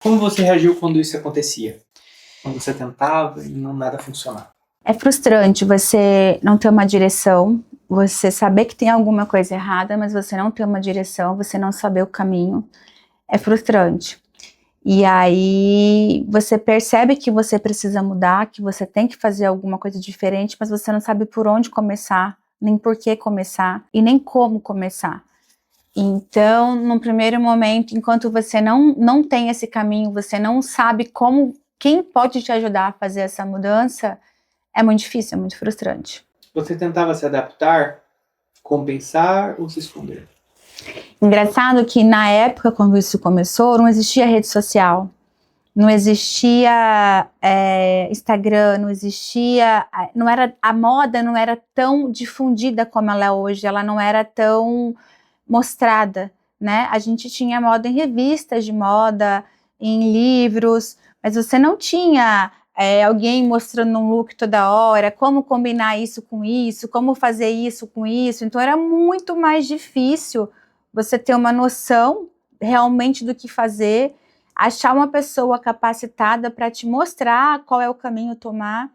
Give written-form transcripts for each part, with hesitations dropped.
Como você reagiu quando isso acontecia? Quando você tentava e nada funcionava? É frustrante você não ter uma direção, você saber que tem alguma coisa errada, mas você não ter uma direção, você não saber o caminho. É frustrante. E aí você percebe que você precisa mudar, que você tem que fazer alguma coisa diferente, mas você não sabe por onde começar, nem por que começar e nem como começar. Então, no primeiro momento, enquanto você não tem esse caminho, você não sabe quem pode te ajudar a fazer essa mudança, é muito difícil, é muito frustrante. Você tentava se adaptar, compensar ou se esconder? Engraçado que na época, quando isso começou, não existia rede social, não existia Instagram, não existia, a moda não era tão difundida como ela é hoje, ela não era tão mostrada, né? A gente tinha moda em revistas de moda, em livros, mas você não tinha alguém mostrando um look toda hora, como combinar isso com isso, como fazer isso com isso. Então era muito mais difícil você ter uma noção realmente do que fazer, achar uma pessoa capacitada para te mostrar qual é o caminho a tomar.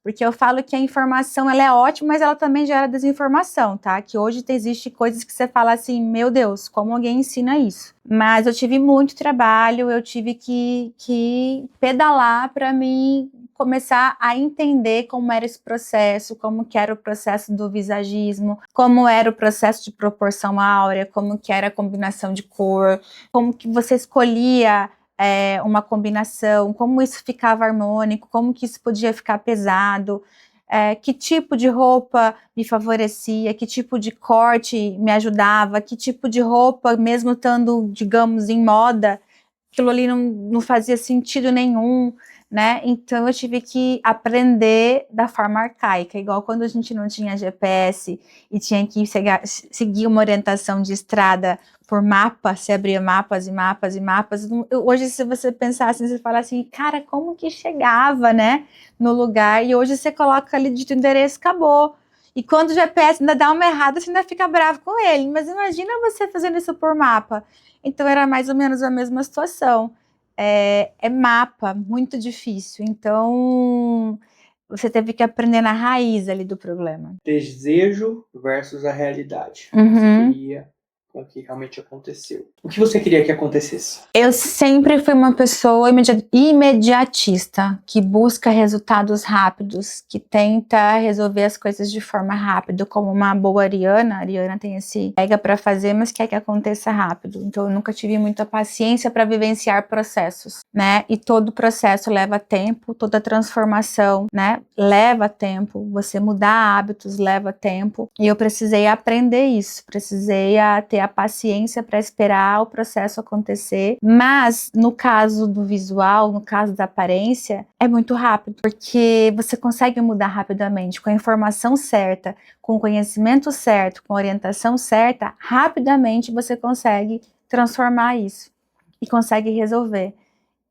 Porque eu falo que a informação, ela é ótima, mas ela também gera desinformação, tá? Que hoje existe coisas que você fala assim, meu Deus, como alguém ensina isso? Mas eu tive muito trabalho, eu tive que pedalar para mim começar a entender como era esse processo, como que era o processo do visagismo, como era o processo de proporção áurea, como que era a combinação de cor, como que você escolhia uma combinação, como isso ficava harmônico, como que isso podia ficar pesado, que tipo de roupa me favorecia, que tipo de corte me ajudava, que tipo de roupa, mesmo estando, digamos, em moda, aquilo ali não fazia sentido nenhum, né? Então eu tive que aprender da forma arcaica, igual quando a gente não tinha GPS e tinha que seguir uma orientação de estrada por mapa, você abria mapas e mapas e mapas. Hoje, se você pensar assim, você fala assim, cara, como que chegava, né, no lugar? E hoje você coloca ali de endereço, acabou. E quando o GPS ainda dá uma errada, você ainda fica bravo com ele. Mas imagina você fazendo isso por mapa. Então era mais ou menos a mesma situação. É mapa, muito difícil. Então você teve que aprender na raiz ali do problema. Desejo versus a realidade. Uhum. Você queria com o que realmente aconteceu. O que você queria que acontecesse? Eu sempre fui uma pessoa imediatista, que busca resultados rápidos, que tenta resolver as coisas de forma rápida, como uma boa Ariana. A Ariana tem esse pega para fazer, mas quer que aconteça rápido. Então eu nunca tive muita paciência para vivenciar processos, né? E todo processo leva tempo, toda transformação, né, leva tempo. Você mudar hábitos leva tempo. E eu precisei aprender isso, precisei ter a paciência para esperar o processo acontecer. Mas no caso do visual, no caso da aparência, é muito rápido, porque você consegue mudar rapidamente, com a informação certa, com o conhecimento certo, com a orientação certa, rapidamente você consegue transformar isso e consegue resolver.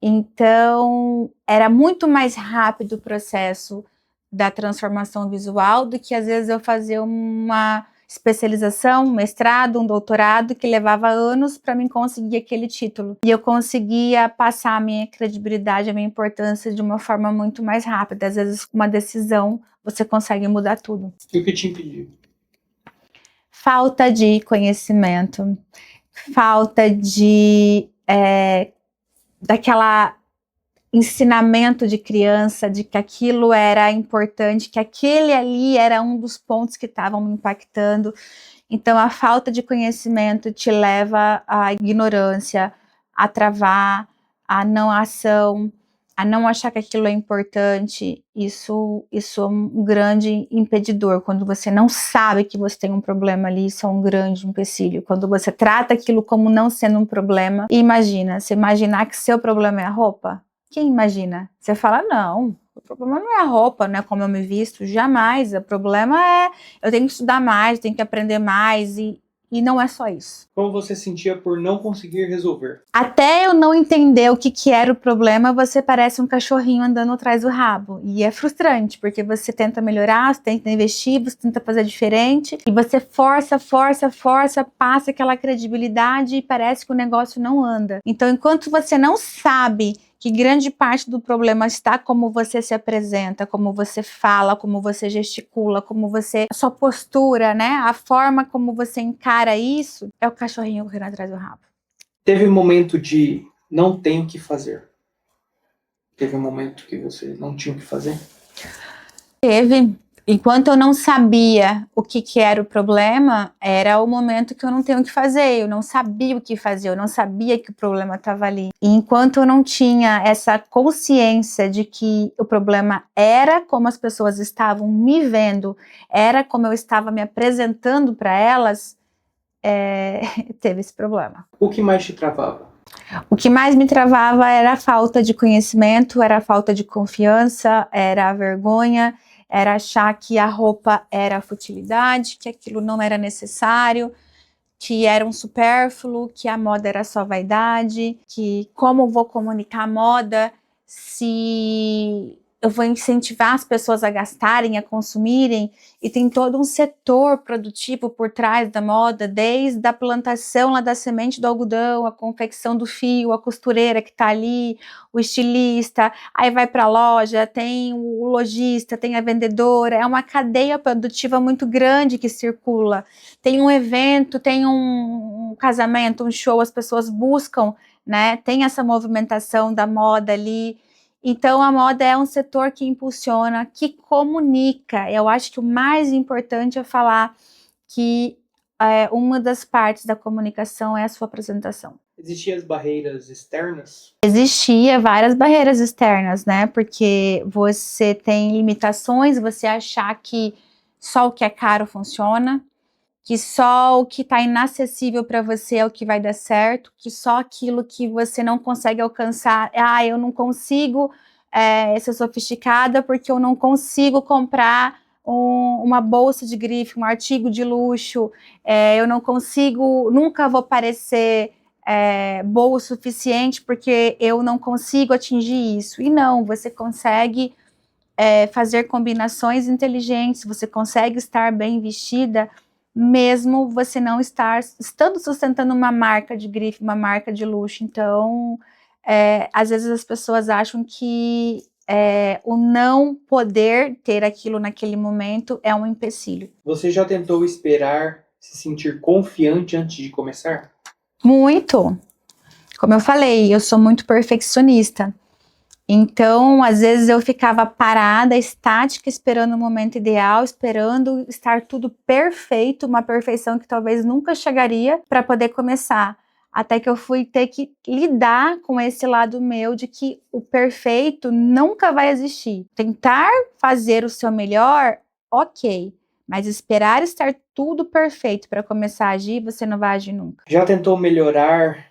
Então, era muito mais rápido o processo da transformação visual do que às vezes eu fazer uma especialização, um mestrado, um doutorado que levava anos para mim conseguir aquele título. E eu conseguia passar a minha credibilidade, a minha importância de uma forma muito mais rápida. Às vezes, com uma decisão, você consegue mudar tudo. E o que te impediu? Falta de conhecimento, falta de daquela ensinamento de criança, de que aquilo era importante, que aquele ali era um dos pontos que estavam me impactando. Então, a falta de conhecimento te leva à ignorância, a travar, à não ação, a não achar que aquilo é importante. Isso é um grande impedidor. Quando você não sabe que você tem um problema ali, isso é um grande empecilho. Quando você trata aquilo como não sendo um problema, você imaginar que seu problema é a roupa? Quem imagina? Você fala, não, o problema não é a roupa, não é como eu me visto, jamais. O problema é, eu tenho que estudar mais, tenho que aprender mais. E E não é só isso. Como você sentia por não conseguir resolver? Até eu não entender o que era o problema, você parece um cachorrinho andando atrás do rabo. E é frustrante, porque você tenta melhorar, você tenta investir, você tenta fazer diferente. E você força, passa aquela credibilidade e parece que o negócio não anda. Então, enquanto você não sabe que grande parte do problema está como você se apresenta, como você fala, como você gesticula, como você... a sua postura, né? A forma como você encara isso, é o cachorrinho correndo atrás do rabo. Teve um momento de não tenho o que fazer? Teve um momento que você não tinha o que fazer? Teve. Enquanto eu não sabia o que era o problema, era o momento que eu não tenho o que fazer, eu não sabia o que fazer, eu não sabia que o problema estava ali. E enquanto eu não tinha essa consciência de que o problema era como as pessoas estavam me vendo, era como eu estava me apresentando para elas, teve esse problema. O que mais te travava? O que mais me travava era a falta de conhecimento, era a falta de confiança, era a vergonha, era achar que a roupa era futilidade, que aquilo não era necessário, que era um supérfluo, que a moda era só vaidade, que como vou comunicar a moda se eu vou incentivar as pessoas a gastarem, a consumirem, e tem todo um setor produtivo por trás da moda, desde a plantação lá da semente do algodão, a confecção do fio, a costureira que está ali, o estilista, aí vai para a loja, tem o lojista, tem a vendedora, é uma cadeia produtiva muito grande que circula. Tem um evento, tem um casamento, um show, as pessoas buscam, né? Tem essa movimentação da moda ali. Então, a moda é um setor que impulsiona, que comunica. Eu acho que o mais importante é falar que uma das partes da comunicação é a sua apresentação. Existiam as barreiras externas? Existia várias barreiras externas, né? Porque você tem limitações, você achar que só o que é caro funciona, que só o que está inacessível para você é o que vai dar certo, que só aquilo que você não consegue alcançar, eu não consigo ser sofisticada porque eu não consigo comprar uma bolsa de grife, um artigo de luxo, eu não consigo, nunca vou parecer boa o suficiente porque eu não consigo atingir isso. E não, você consegue fazer combinações inteligentes, você consegue estar bem vestida, mesmo você não estando sustentando uma marca de grife, uma marca de luxo. Então, às vezes as pessoas acham que o não poder ter aquilo naquele momento é um empecilho. Você já tentou esperar se sentir confiante antes de começar? Muito. Como eu falei, eu sou muito perfeccionista. Então, às vezes eu ficava parada, estática, esperando o momento ideal, esperando estar tudo perfeito, uma perfeição que talvez nunca chegaria para poder começar. Até que eu fui ter que lidar com esse lado meu de que o perfeito nunca vai existir. Tentar fazer o seu melhor, ok. Mas esperar estar tudo perfeito para começar a agir, você não vai agir nunca. Já tentou melhorar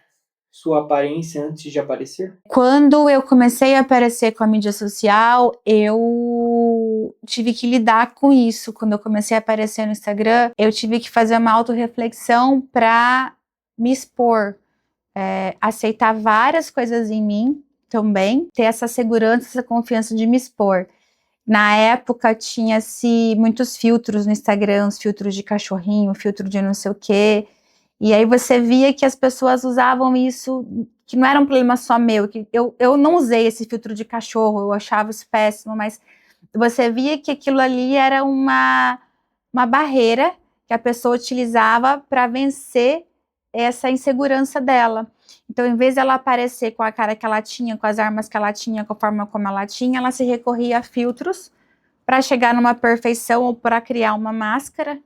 sua aparência antes de aparecer? Quando eu comecei a aparecer com a mídia social, eu tive que lidar com isso. Quando eu comecei a aparecer no Instagram, eu tive que fazer uma autorreflexão para me expor, aceitar várias coisas em mim também, ter essa segurança, essa confiança de me expor. Na época tinha-se muitos filtros no Instagram, os filtros de cachorrinho, filtro de não sei o quê. E aí você via que as pessoas usavam isso, que não era um problema só meu, que eu não usei esse filtro de cachorro, eu achava isso péssimo, mas você via que aquilo ali era uma barreira que a pessoa utilizava para vencer essa insegurança dela. Então, em vez de ela aparecer com a cara que ela tinha, com as armas que ela tinha, com a forma como ela tinha, ela se recorria a filtros para chegar numa perfeição ou para criar uma máscara,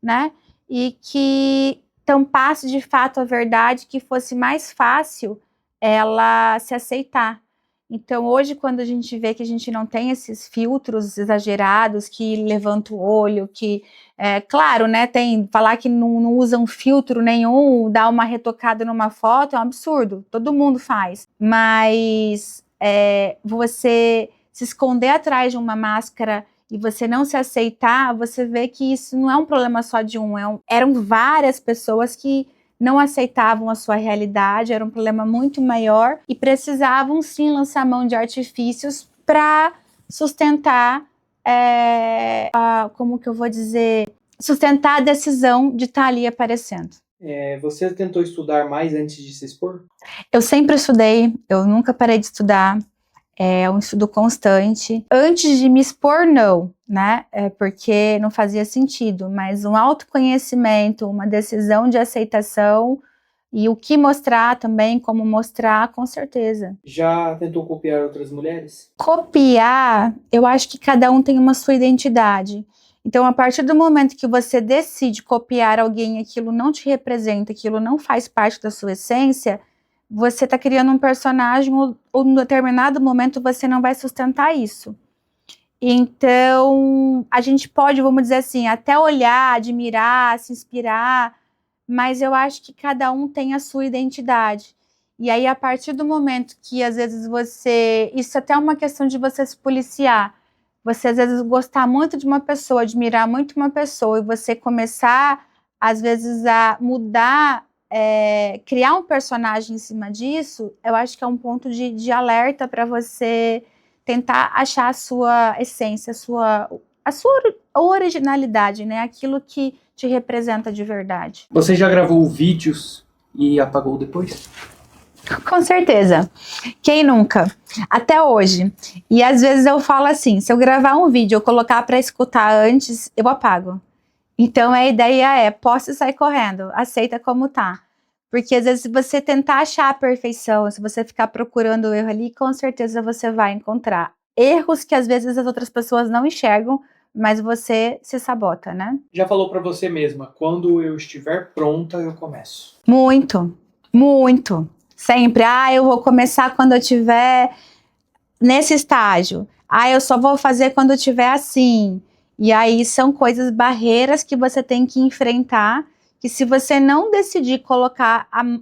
né? E que tampasse de fato a verdade, que fosse mais fácil ela se aceitar. Então, hoje, quando a gente vê que a gente não tem esses filtros exagerados, que levanta o olho, que, claro, né, falar que não usa um filtro nenhum, dar uma retocada numa foto, é um absurdo, todo mundo faz. Mas você se esconder atrás de uma máscara e você não se aceitar, você vê que isso não é um problema só de eram várias pessoas que não aceitavam a sua realidade, era um problema muito maior e precisavam sim lançar mão de artifícios para sustentar, como que eu vou dizer, sustentar a decisão de estar ali aparecendo. Você tentou estudar mais antes de se expor? Eu sempre estudei, eu nunca parei de estudar. É um estudo constante. Antes de me expor, não, né? Porque não fazia sentido, mas um autoconhecimento, uma decisão de aceitação e o que mostrar também, como mostrar, com certeza. Já tentou copiar outras mulheres? Copiar, eu acho que cada um tem uma sua identidade. Então, a partir do momento que você decide copiar alguém, aquilo não te representa, aquilo não faz parte da sua essência, você está criando um personagem ou em determinado momento você não vai sustentar isso. Então, a gente pode, vamos dizer assim, até olhar, admirar, se inspirar, mas eu acho que cada um tem a sua identidade. E aí, a partir do momento que, às vezes, isso até é uma questão de você se policiar. Você, às vezes, gostar muito de uma pessoa, admirar muito uma pessoa, e você começar, às vezes, a mudar, criar um personagem em cima disso, eu acho que é um ponto de alerta para você tentar achar a sua essência, a sua originalidade, né? Aquilo que te representa de verdade. Você já gravou vídeos e apagou depois? Com certeza. Quem nunca? Até hoje. E às vezes eu falo assim, se eu gravar um vídeo, eu colocar para escutar antes, eu apago. Então a ideia é, posso sair correndo, aceita como tá. Porque às vezes se você tentar achar a perfeição, se você ficar procurando o erro ali, com certeza você vai encontrar erros que às vezes as outras pessoas não enxergam, mas você se sabota, né? Já falou para você mesma, quando eu estiver pronta, eu começo. Muito, muito. Sempre, eu vou começar quando eu estiver nesse estágio. Eu só vou fazer quando eu estiver assim. E aí são coisas, barreiras que você tem que enfrentar, que se você não decidir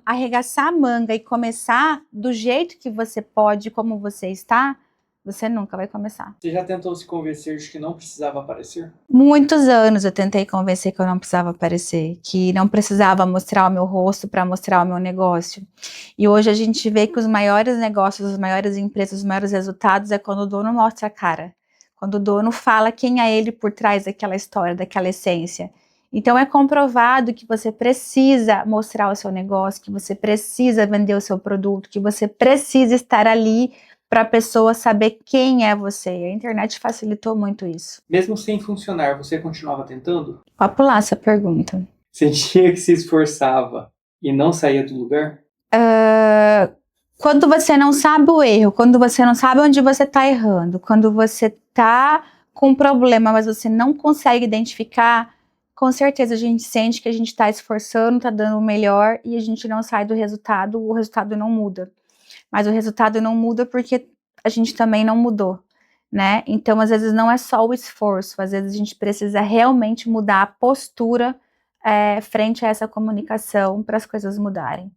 arregaçar a manga e começar do jeito que você pode, como você está, você nunca vai começar. Você já tentou se convencer de que não precisava aparecer? Muitos anos eu tentei convencer que eu não precisava aparecer, que não precisava mostrar o meu rosto para mostrar o meu negócio. E hoje a gente vê que os maiores negócios, as maiores empresas, os maiores resultados é quando o dono mostra a cara. Quando o dono fala quem é ele por trás daquela história, daquela essência. Então é comprovado que você precisa mostrar o seu negócio, que você precisa vender o seu produto, que você precisa estar ali para a pessoa saber quem é você. A internet facilitou muito isso. Mesmo sem funcionar, você continuava tentando? Pode pular essa pergunta. Sentia que se esforçava e não saía do lugar? Quando você não sabe o erro, quando você não sabe onde você está errando, quando você está com um problema, mas você não consegue identificar, com certeza a gente sente que a gente está esforçando, está dando o melhor e a gente não sai do resultado, o resultado não muda. Mas o resultado não muda porque a gente também não mudou, né? Então, às vezes, não é só o esforço, às vezes a gente precisa realmente mudar a postura frente a essa comunicação para as coisas mudarem.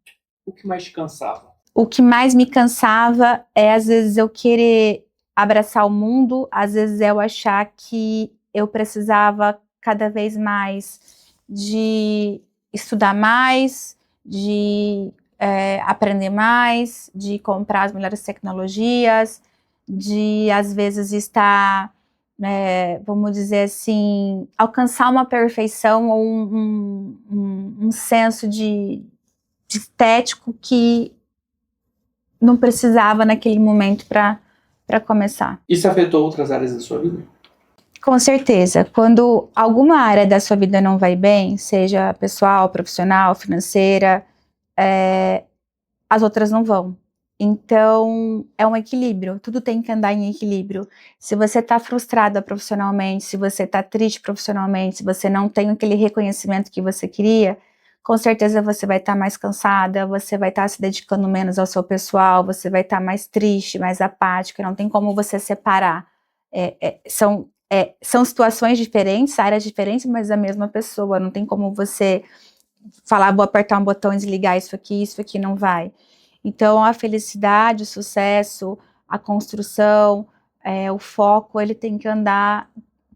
O que mais te cansava? O que mais me cansava é, às vezes, eu querer abraçar o mundo, às vezes eu achar que eu precisava cada vez mais de estudar mais, de aprender mais, de comprar as melhores tecnologias, de às vezes estar, vamos dizer assim, alcançar uma perfeição ou um senso de estético que não precisava naquele momento para começar. Isso afetou outras áreas da sua vida? Com certeza, quando alguma área da sua vida não vai bem, seja pessoal, profissional, financeira, as outras não vão. Então, é um equilíbrio, tudo tem que andar em equilíbrio. Se você está frustrada profissionalmente, se você está triste profissionalmente, se você não tem aquele reconhecimento que você queria, com certeza você vai estar mais cansada, você vai estar se dedicando menos ao seu pessoal, você vai estar mais triste, mais apática, não tem como você separar. São situações diferentes, áreas diferentes, mas a mesma pessoa, não tem como você falar, vou apertar um botão e desligar isso aqui não vai. Então, a felicidade, o sucesso, a construção, o foco, ele tem que andar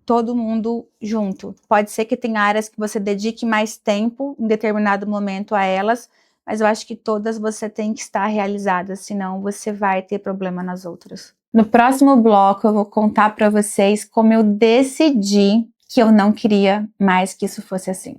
todo mundo junto. Pode ser que tenha áreas que você dedique mais tempo em determinado momento a elas, mas eu acho que todas você tem que estar realizada, senão você vai ter problema nas outras. No próximo bloco eu vou contar para vocês como eu decidi que eu não queria mais que isso fosse assim.